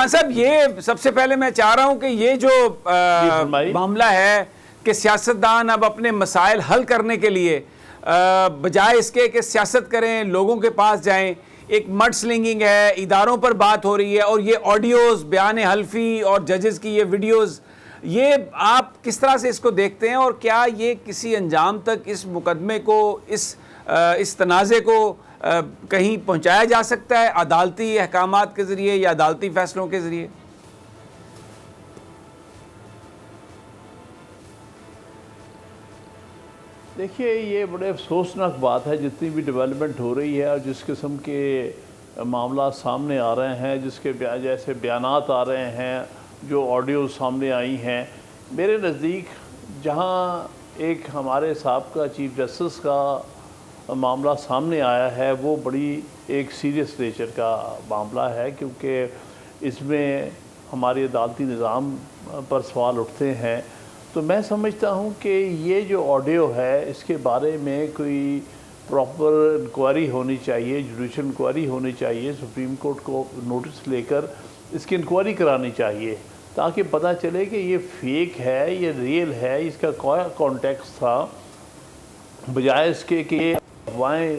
صاحب یہ سب سے پہلے میں چاہ رہا ہوں کہ یہ جو معاملہ ہے کہ سیاستدان اب اپنے مسائل حل کرنے کے لیے بجائے اس کے کہ سیاست کریں، لوگوں کے پاس جائیں، ایک مڈ سلنگنگ ہے، اداروں پر بات ہو رہی ہے، اور یہ آڈیوز، بیان حلفی اور ججز کی یہ ویڈیوز، یہ آپ کس طرح سے اس کو دیکھتے ہیں؟ اور کیا یہ کسی انجام تک اس مقدمے کو، اس تنازع کو کہیں پہنچایا جا سکتا ہے عدالتی احکامات کے ذریعے یا عدالتی فیصلوں کے ذریعے؟ دیکھیے، یہ بڑے افسوسناک بات ہے جتنی بھی ڈیولپمنٹ ہو رہی ہے اور جس قسم کے معاملات سامنے آ رہے ہیں، جس کے جیسے بیانات آ رہے ہیں، جو آڈیو سامنے آئی ہیں، میرے نزدیک جہاں ایک ہمارے سابقہ چیف جسٹس کا معاملہ سامنے آیا ہے وہ بڑی ایک سیریس نیچر کا معاملہ ہے، کیونکہ اس میں ہماری عدالتی نظام پر سوال اٹھتے ہیں۔ تو میں سمجھتا ہوں کہ یہ جو آڈیو ہے اس کے بارے میں کوئی پراپر انکوائری ہونی چاہیے، جوڈیشل انکوائری ہونی چاہیے، سپریم کورٹ کو نوٹس لے کر اس کی انکوائری کرانی چاہیے تاکہ پتہ چلے کہ یہ فیک ہے، یہ ریئل ہے، اس کا کیا کانٹیکسٹ تھا، بجائے اس کے کہ یہ افواہیں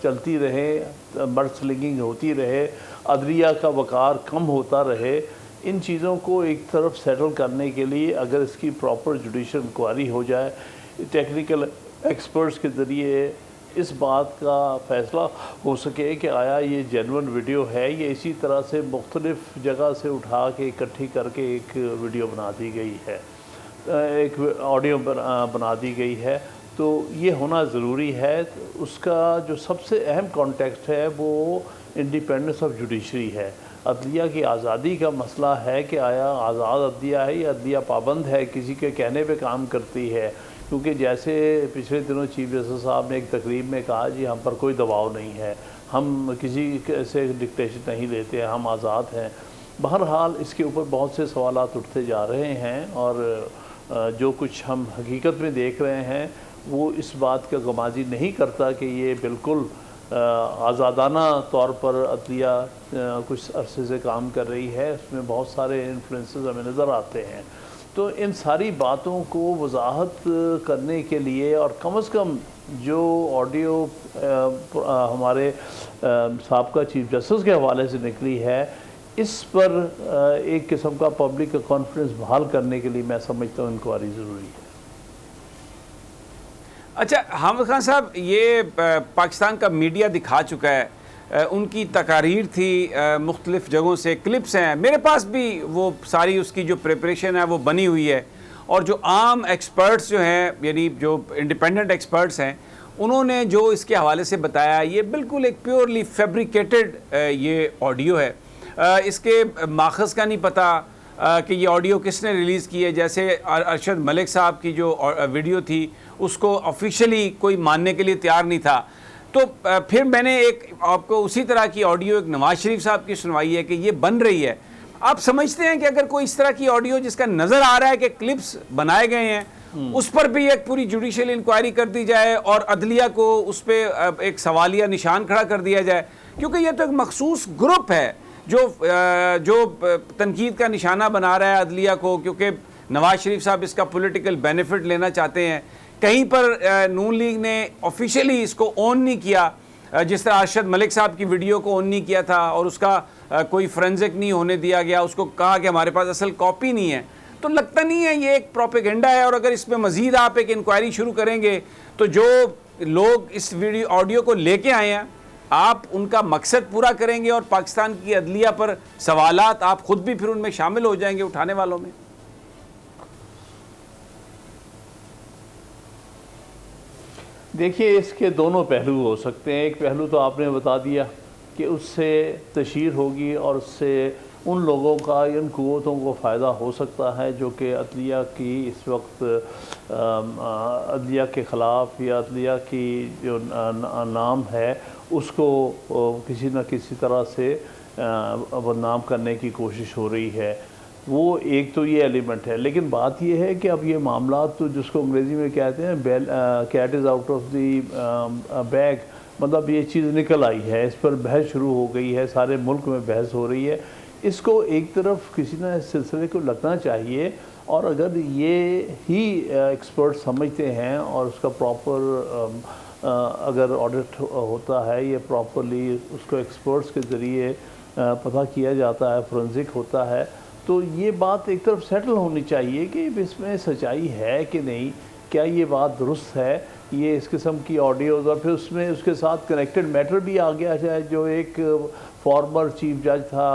چلتی رہیں، مڈ سلنگنگ ہوتی رہے، عدلیہ کا وقار کم ہوتا رہے۔ ان چیزوں کو ایک طرف سیٹل کرنے کے لیے اگر اس کی پراپر جوڈیشل انکوائری ہو جائے، ٹیکنیکل ایکسپرٹس کے ذریعے اس بات کا فیصلہ ہو سکے کہ آیا یہ جینوئن ویڈیو ہے، یہ اسی طرح سے مختلف جگہ سے اٹھا کے اکٹھی کر کے ایک ویڈیو بنا دی گئی ہے، ایک آڈیو بنا دی گئی ہے، تو یہ ہونا ضروری ہے۔ اس کا جو سب سے اہم کانٹیکسٹ ہے وہ انڈیپینڈنس آف جوڈیشری ہے، عدلیہ کی آزادی کا مسئلہ ہے کہ آیا آزاد عدلیہ ہے یا عدلیہ پابند ہے، کسی کے کہنے پہ کام کرتی ہے، کیونکہ جیسے پچھلے دنوں چیف جسٹس صاحب نے ایک تقریب میں کہا جی ہم پر کوئی دباؤ نہیں ہے، ہم کسی سے ڈکٹیشن نہیں لیتے ہیں، ہم آزاد ہیں۔ بہرحال اس کے اوپر بہت سے سوالات اٹھتے جا رہے ہیں، اور جو کچھ ہم حقیقت میں دیکھ رہے ہیں وہ اس بات کا غمازی نہیں کرتا کہ یہ بالکل آزادانہ طور پر عدلیہ کچھ عرصے سے کام کر رہی ہے، اس میں بہت سارے انفلوئنسز ہمیں نظر آتے ہیں۔ تو ان ساری باتوں کو وضاحت کرنے کے لیے، اور کم از کم جو آڈیو ہمارے سابقہ چیف جسٹس کے حوالے سے نکلی ہے، اس پر ایک قسم کا پبلک کا کانفیڈنس بحال کرنے کے لیے میں سمجھتا ہوں انکوائری ضروری ہے۔ اچھا حامد خان صاحب، یہ پاکستان کا میڈیا دکھا چکا ہے، ان کی تقاریر تھی، مختلف جگہوں سے کلپس ہیں، میرے پاس بھی وہ ساری اس کی جو پریپریشن ہے وہ بنی ہوئی ہے، اور جو عام ایکسپرٹس جو ہیں، یعنی جو انڈیپینڈنٹ ایکسپرٹس ہیں، انہوں نے جو اس کے حوالے سے بتایا یہ بالکل ایک پیورلی فیبریکیٹڈ یہ آڈیو ہے، اس کے ماخذ کا نہیں پتہ کہ یہ آڈیو کس نے ریلیز کی ہے۔ جیسے ارشد ملک صاحب کی جو ویڈیو تھی اس کو آفیشیلی کوئی ماننے کے لیے تیار نہیں تھا، تو پھر میں نے ایک آپ کو اسی طرح کی آڈیو ایک نواز شریف صاحب کی سنوائی ہے کہ یہ بن رہی ہے۔ آپ سمجھتے ہیں کہ اگر کوئی اس طرح کی آڈیو جس کا نظر آ رہا ہے کہ کلپس بنائے گئے ہیں، اس پر بھی ایک پوری جوڈیشل انکوائری کر دی جائے اور عدلیہ کو اس پہ ایک سوالیہ نشان کھڑا کر دیا جائے، کیونکہ یہ تو ایک مخصوص گروپ ہے جو تنقید کا نشانہ بنا رہا ہے عدلیہ کو، کیونکہ نواز شریف صاحب اس کا پولیٹیکل بینیفٹ لینا چاہتے ہیں۔ کہیں پر نون لیگ نے آفیشیلی اس کو اون نہیں کیا، جس طرح ارشد ملک صاحب کی ویڈیو کو اون نہیں کیا تھا اور اس کا کوئی فرینزک نہیں ہونے دیا گیا، اس کو کہا کہ ہمارے پاس اصل کاپی نہیں ہے، تو لگتا نہیں ہے یہ ایک پروپیگنڈا ہے۔ اور اگر اس میں مزید آپ ایک انکوائری شروع کریں گے تو جو لوگ اس آڈیو کو لے کے آئے ہیں، آپ ان کا مقصد پورا کریں گے اور پاکستان کی عدلیہ پر سوالات آپ خود بھی پھر ان میں شامل ہو جائیں گے اٹھانے والوں میں۔ دیکھیے، اس کے دونوں پہلو ہو سکتے ہیں۔ ایک پہلو تو آپ نے بتا دیا کہ اس سے تشہیر ہوگی اور اس سے ان لوگوں کا، ان قوتوں کو فائدہ ہو سکتا ہے جو کہ عدلیہ کی اس وقت عدلیہ کے خلاف یا عدلیہ کی جو نام ہے اس کو کسی نہ کسی طرح سے بدنام کرنے کی کوشش ہو رہی ہے۔ وہ ایک تو یہ ایلیمنٹ ہے، لیکن بات یہ ہے کہ اب یہ معاملات تو جس کو انگریزی میں کہتے ہیں cat is out of the bag, مطلب یہ چیز نکل آئی ہے، اس پر بحث شروع ہو گئی ہے، سارے ملک میں بحث ہو رہی ہے اس کو ایک طرف کسی نہ اس سلسلے کو لگنا چاہیے، اور اگر یہ ہی ایکسپرٹ سمجھتے ہیں اور اس کا پراپر اگر آڈٹ ہوتا ہے، یہ پراپرلی اس کو ایکسپرٹس کے ذریعے پتہ کیا جاتا ہے، فورنزک ہوتا ہے، تو یہ بات ایک طرف سیٹل ہونی چاہیے کہ اس میں سچائی ہے کہ نہیں، کیا یہ بات درست ہے، یہ اس قسم کی آڈیوز، اور پھر اس میں اس کے ساتھ کنیکٹڈ میٹر بھی آ گیا ہے، جو ایک فارمر چیف جج تھا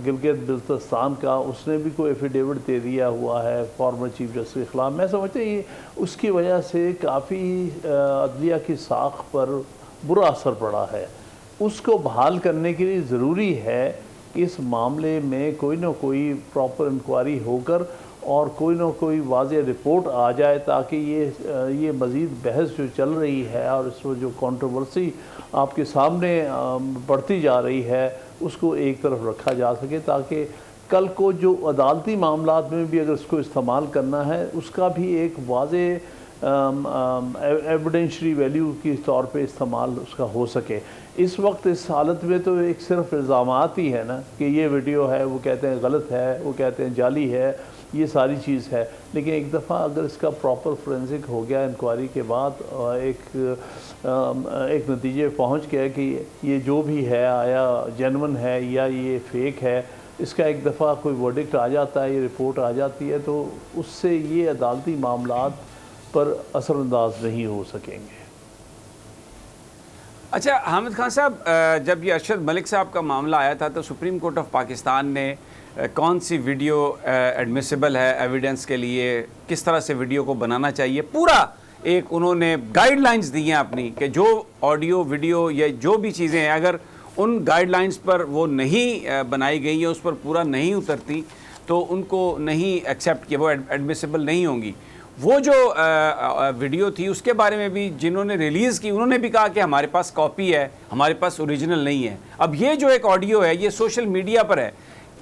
گلگت بلتستان کا، اس نے بھی کوئی ایفیڈیوٹ دے دیا ہوا ہے فارمر چیف جسٹس کے خلاف۔ میں سمجھتا ہوں یہ اس کی وجہ سے کافی عدلیہ کی ساکھ پر برا اثر پڑا ہے۔ اس کو بحال کرنے کے لیے ضروری ہے کہ اس معاملے میں کوئی نہ کوئی پراپر انکوائری ہو کر اور کوئی نہ کوئی واضح رپورٹ آ جائے، تاکہ یہ مزید بحث جو چل رہی ہے اور اس میں جو کنٹروورسی آپ کے سامنے بڑھتی جا رہی ہے، اس کو ایک طرف رکھا جا سکے، تاکہ کل کو جو عدالتی معاملات میں بھی اگر اس کو استعمال کرنا ہے، اس کا بھی ایک واضح ایویڈنشری ویلیو کی طور پہ استعمال اس کا ہو سکے۔ اس وقت اس حالت میں تو ایک صرف الزامات ہی ہے نا کہ یہ ویڈیو ہے، وہ کہتے ہیں غلط ہے، وہ کہتے ہیں جعلی ہے، یہ ساری چیز ہے، لیکن ایک دفعہ اگر اس کا پراپر فورنزک ہو گیا انکوائری کے بعد، ایک نتیجے پہنچ گیا کہ یہ جو بھی ہے آیا جینون ہے یا یہ فیک ہے، اس کا ایک دفعہ کوئی ورڈکٹ آ جاتا ہے، یہ رپورٹ آ جاتی ہے، تو اس سے یہ عدالتی معاملات پر اثر انداز نہیں ہو سکیں گے۔ اچھا حامد خان صاحب، جب یہ ارشد ملک صاحب کا معاملہ آیا تھا تو سپریم کورٹ آف پاکستان نے کون سی ویڈیو ایڈمیسیبل ہے ایویڈنس کے لیے، کس طرح سے ویڈیو کو بنانا چاہیے، پورا ایک انہوں نے گائیڈ لائنز دی ہیں اپنی کہ جو آڈیو ویڈیو یا جو بھی چیزیں ہیں اگر ان گائیڈ لائنز پر وہ نہیں بنائی گئی ہیں، اس پر پورا نہیں اترتی تو ان کو نہیں ایکسیپٹ کیا، وہ ایڈمیسیبل نہیں ہوں گی۔ وہ جو ویڈیو تھی اس کے بارے میں بھی جنہوں نے ریلیز کی انہوں نے بھی کہا کہ ہمارے پاس کاپی ہے، ہمارے پاس اوریجنل نہیں ہے۔ اب یہ جو ایک آڈیو ہے یہ سوشل میڈیا پر ہے،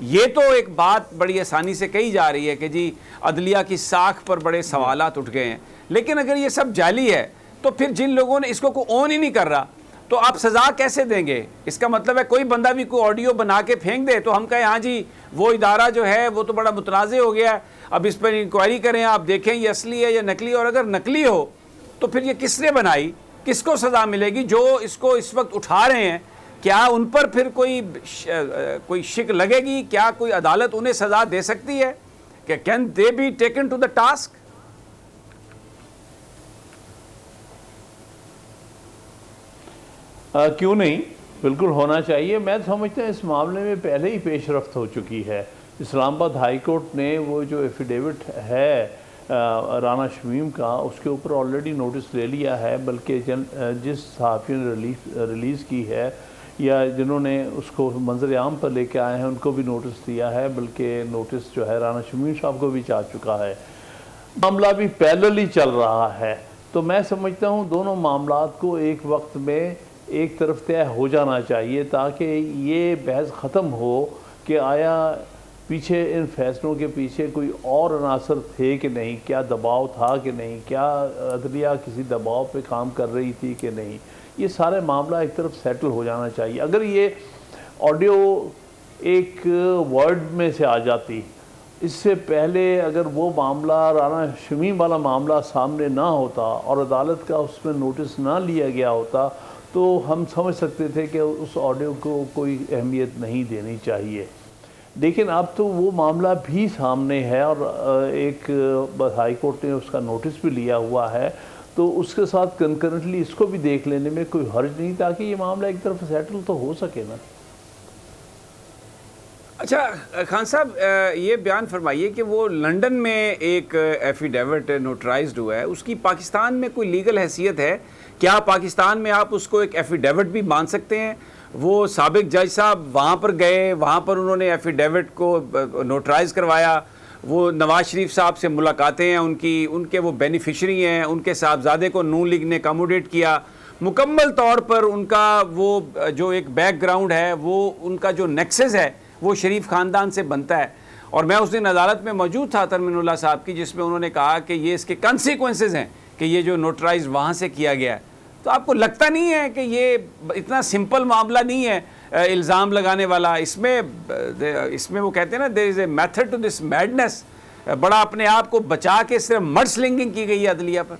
یہ تو ایک بات بڑی آسانی سے کہی جا رہی ہے کہ جی عدلیہ کی ساکھ پر بڑے سوالات اٹھ گئے ہیں، لیکن اگر یہ سب جعلی ہے تو پھر جن لوگوں نے اس کو کوئی اون ہی نہیں کر رہا تو آپ سزا کیسے دیں گے؟ اس کا مطلب ہے کوئی بندہ بھی کوئی آڈیو بنا کے پھینک دے تو ہم کہیں ہاں جی وہ ادارہ جو ہے وہ تو بڑا متنازع ہو گیا ہے، اب اس پر انکوائری کریں، آپ دیکھیں یہ اصلی ہے یا نقلی، اور اگر نقلی ہو تو پھر یہ کس نے بنائی، کس کو سزا ملے گی؟ جو اس کو اس وقت اٹھا رہے ہیں کیا ان پر پھر کوئی شک لگے گی؟ کیا کوئی عدالت انہیں سزا دے سکتی ہے کہ can they be taken to the task? کیوں نہیں، بالکل ہونا چاہیے۔ میں سمجھتا ہوں اس معاملے میں پہلے ہی پیش رفت ہو چکی ہے۔ اسلام آباد ہائی کورٹ نے وہ جو ایفیڈیوٹ ہے رانا شمیم کا، اس کے اوپر آلریڈی نوٹس لے لیا ہے، بلکہ جس صحافی نے ریلیز کی ہے یا جنہوں نے اس کو منظر عام پر لے کے آئے ہیں ان کو بھی نوٹس دیا ہے، بلکہ نوٹس جو ہے رانا شمیم صاحب کو بھی جا چکا ہے۔ معاملہ بھی پیرللی چل رہا ہے، تو میں سمجھتا ہوں دونوں معاملات کو ایک وقت میں ایک طرف طے ہو جانا چاہیے، تاکہ یہ بحث ختم ہو کہ آیا پیچھے ان فیصلوں کے پیچھے کوئی اور عناصر تھے کہ نہیں، کیا دباؤ تھا کہ نہیں، کیا عدلیہ کسی دباؤ پہ کام کر رہی تھی کہ نہیں۔ یہ سارے معاملہ ایک طرف سیٹل ہو جانا چاہیے۔ اگر یہ آڈیو ایک ورڈ میں سے آ جاتی، اس سے پہلے اگر وہ معاملہ رانا شمیم والا معاملہ سامنے نہ ہوتا اور عدالت کا اس میں نوٹس نہ لیا گیا ہوتا تو ہم سمجھ سکتے تھے کہ اس آڈیو کو کوئی اہمیت نہیں دینی چاہیے، لیکن اب تو وہ معاملہ بھی سامنے ہے اور ایک ہائی کورٹ نے اس کا نوٹس بھی لیا ہوا ہے، تو اس کے ساتھ کنکرنٹلی اس کو بھی دیکھ لینے میں کوئی حرج نہیں، تاکہ یہ معاملہ ایک طرف سیٹل تو ہو سکے نا۔ اچھا خان صاحب، یہ بیان فرمائیے کہ وہ لنڈن میں ایک ایفیڈیوٹ نوٹرائزڈ ہوا ہے، اس کی پاکستان میں کوئی لیگل حیثیت ہے؟ کیا پاکستان میں آپ اس کو ایک ایفیڈیوٹ بھی مان سکتے ہیں؟ وہ سابق جج صاحب وہاں پر گئے، وہاں پر انہوں نے ایفیڈیوٹ کو نوٹرائز کروایا، وہ نواز شریف صاحب سے ملاقاتیں ہیں ان کے وہ بینیفیشری ہیں، ان کے صاحبزادے کو نون لیگ نے اکاموڈیٹ کیا، مکمل طور پر ان کا وہ جو ایک بیک گراؤنڈ ہے، وہ ان کا جو نیکسس ہے وہ شریف خاندان سے بنتا ہے۔ اور میں اس دن عدالت میں موجود تھا ترمین اللہ صاحب کی، جس میں انہوں نے کہا کہ یہ اس کے کنسیکوینسز ہیں کہ یہ جو نوٹرائز وہاں سے کیا گیا ہے۔ تو آپ کو لگتا نہیں ہے کہ یہ اتنا سمپل معاملہ نہیں ہے الزام لگانے والا. اس میں وہ کہتے ہیں نا there is a method to this madness. بڑا اپنے آپ کو بچا کے صرف مڈ سلنگنگ کی گئی ہے عدلیہ پر.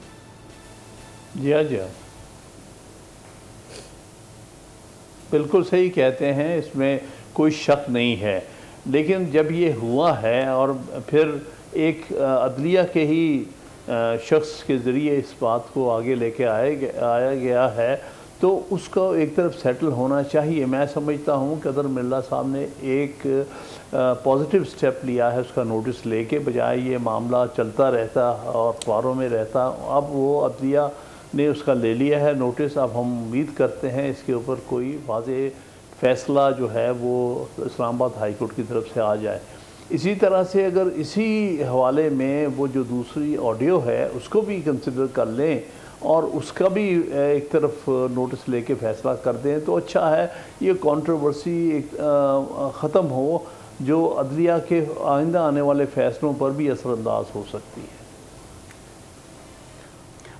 جی ہاں بالکل صحیح کہتے ہیں, اس میں کوئی شک نہیں ہے. لیکن جب یہ ہوا ہے اور پھر ایک عدلیہ کے ہی شخص کے ذریعے اس بات کو آگے لے کے آیا گیا ہے, تو اس کو ایک طرف سیٹل ہونا چاہیے. میں سمجھتا ہوں کہ اگر مرزا صاحب نے ایک پازیٹیو سٹیپ لیا ہے اس کا نوٹس لے کے, بجائے یہ معاملہ چلتا رہتا اور اخباروں میں رہتا, اب وہ عدلیہ نے اس کا لے لیا ہے نوٹس. اب ہم امید کرتے ہیں اس کے اوپر کوئی واضح فیصلہ جو ہے وہ اسلام آباد ہائی کورٹ کی طرف سے آ جائے. اسی طرح سے اگر اسی حوالے میں وہ جو دوسری آڈیو ہے اس کو بھی کنسیڈر کر لیں اور اس کا بھی ایک طرف نوٹس لے کے فیصلہ کر دیں تو اچھا ہے. یہ کنٹروورسی ختم ہو جو عدلیہ کے آئندہ آنے والے فیصلوں پر بھی اثر انداز ہو سکتی ہے.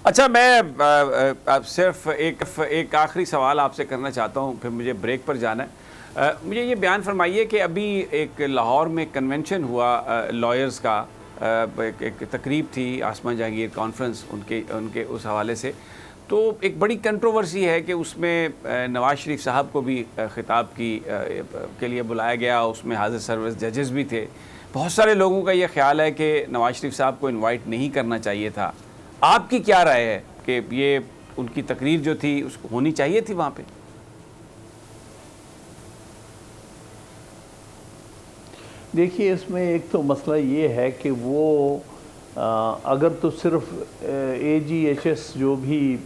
اچھا, میں صرف ایک آخری سوال آپ سے کرنا چاہتا ہوں, پھر مجھے بریک پر جانا ہے. مجھے یہ بیان فرمائیے کہ ابھی ایک لاہور میں کنونشن ہوا لائرز کا, ایک تقریب تھی آسمان جہانگیر کانفرنس ان کے اس حوالے سے, تو ایک بڑی کنٹروورسی ہے کہ اس میں نواز شریف صاحب کو بھی خطاب کے لیے بلایا گیا, اس میں حاضر سروس ججز بھی تھے. بہت سارے لوگوں کا یہ خیال ہے کہ نواز شریف صاحب کو انوائٹ نہیں کرنا چاہیے تھا. آپ کی کیا رائے ہے کہ یہ ان کی تقریر جو تھی اس کو ہونی چاہیے تھی وہاں پہ؟ دیکھیے, اس میں ایک تو مسئلہ یہ ہے کہ وہ اگر تو صرف AGHS جو بھی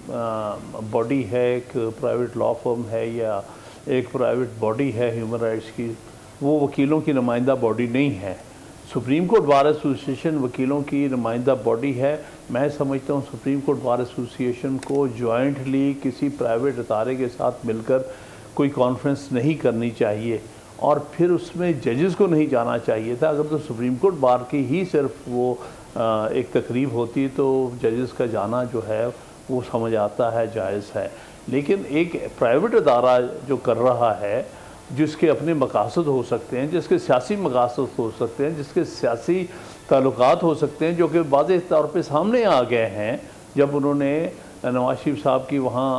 باڈی ہے, ایک پرائیویٹ لا فرم ہے یا ایک پرائیویٹ باڈی ہے ہیومن رائٹس کی, وہ وکیلوں کی نمائندہ باڈی نہیں ہے. سپریم کورٹ بار ایسوسیشن وکیلوں کی نمائندہ باڈی ہے. میں سمجھتا ہوں سپریم کورٹ بار ایسوسیشن کو جوائنٹلی کسی پرائیویٹ ادارے کے ساتھ مل کر کوئی کانفرنس نہیں کرنی چاہیے, اور پھر اس میں ججز کو نہیں جانا چاہیے تھا. اگر تو سپریم کورٹ بار کی ہی صرف وہ ایک تقریب ہوتی تو ججز کا جانا جو ہے وہ سمجھ آتا ہے, جائز ہے. لیکن ایک پرائیویٹ ادارہ جو کر رہا ہے, جس کے اپنے مقاصد ہو سکتے ہیں, جس کے سیاسی مقاصد ہو سکتے ہیں, جس کے سیاسی تعلقات ہو سکتے ہیں, جو کہ واضح طور پہ سامنے آ گئے ہیں جب انہوں نے نواز شریف صاحب کی وہاں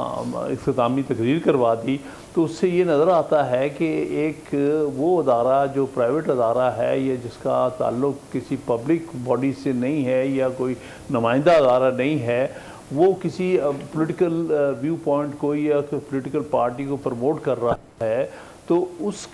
اختتامی تقریر کروا دی, تو اس سے یہ نظر آتا ہے کہ ایک وہ ادارہ جو پرائیویٹ ادارہ ہے یا جس کا تعلق کسی پبلک باڈی سے نہیں ہے یا کوئی نمائندہ ادارہ نہیں ہے, وہ کسی پولیٹیکل ویو پوائنٹ کو یا پولیٹیکل پارٹی کو پروموٹ کر رہا ہے, تو اس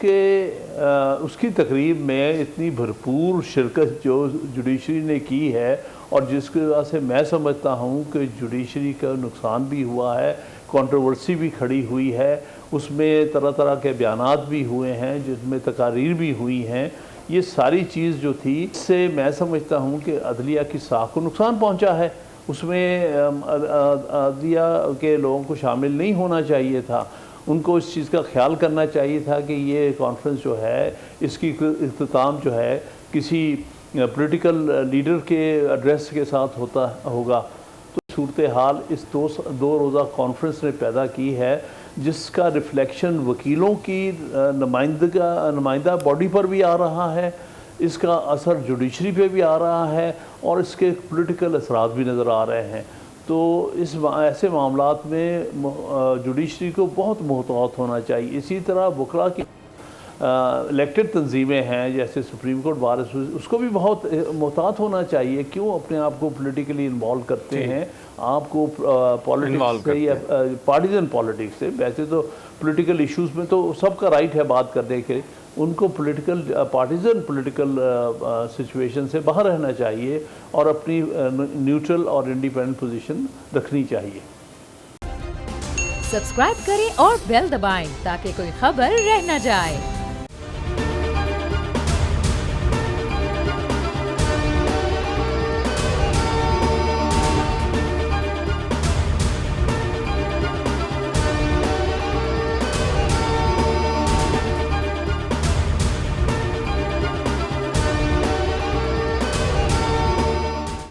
کی تقریب میں اتنی بھرپور شرکت جو جوڈیشری نے کی ہے, اور جس کی وجہ سے میں سمجھتا ہوں کہ جوڈیشری کا نقصان بھی ہوا ہے, کنٹروورسی بھی کھڑی ہوئی ہے, اس میں طرح طرح کے بیانات بھی ہوئے ہیں, جس میں تقاریر بھی ہوئی ہیں. یہ ساری چیز جو تھی, اس سے میں سمجھتا ہوں کہ عدلیہ کی ساکھ کو نقصان پہنچا ہے. اس میں عدلیہ کے لوگوں کو شامل نہیں ہونا چاہیے تھا. ان کو اس چیز کا خیال کرنا چاہیے تھا کہ یہ کانفرنس جو ہے اس کی اختتام جو ہے کسی پولیٹیکل لیڈر کے ایڈریس کے ساتھ ہوگا. تو صورتحال اس دو روزہ کانفرنس نے پیدا کی ہے, جس کا ریفلیکشن وکیلوں کی نمائندہ باڈی پر بھی آ رہا ہے, اس کا اثر جوڈیشری پہ بھی آ رہا ہے, اور اس کے پولیٹیکل اثرات بھی نظر آ رہے ہیں. تو ایسے معاملات میں جوڈیشری کو بہت محتاط ہونا چاہیے. اسی طرح وکلاء کی الیکٹڈ تنظیمیں ہیں جیسے سپریم کورٹ بار ایسوسیشن, اس کو بھی بہت محتاط ہونا چاہیے. کیوں اپنے آپ کو پولیٹیکلی انوالو کرتے ہیں, آپ کو پالیٹکس سے یا پارٹیزن پالیٹکس سے. ویسے تو پولیٹیکل ایشوز میں تو سب کا رائٹ ہے بات کرنے کے, ان کو پارٹیزن پولیٹیکل سچویشن سے باہر رہنا چاہیے اور اپنی نیوٹرل اور انڈیپینڈنٹ پوزیشن رکھنی چاہیے. سبسکرائب کریں اور بیل دبائیں تاکہ کوئی خبر رہ نہ جائے.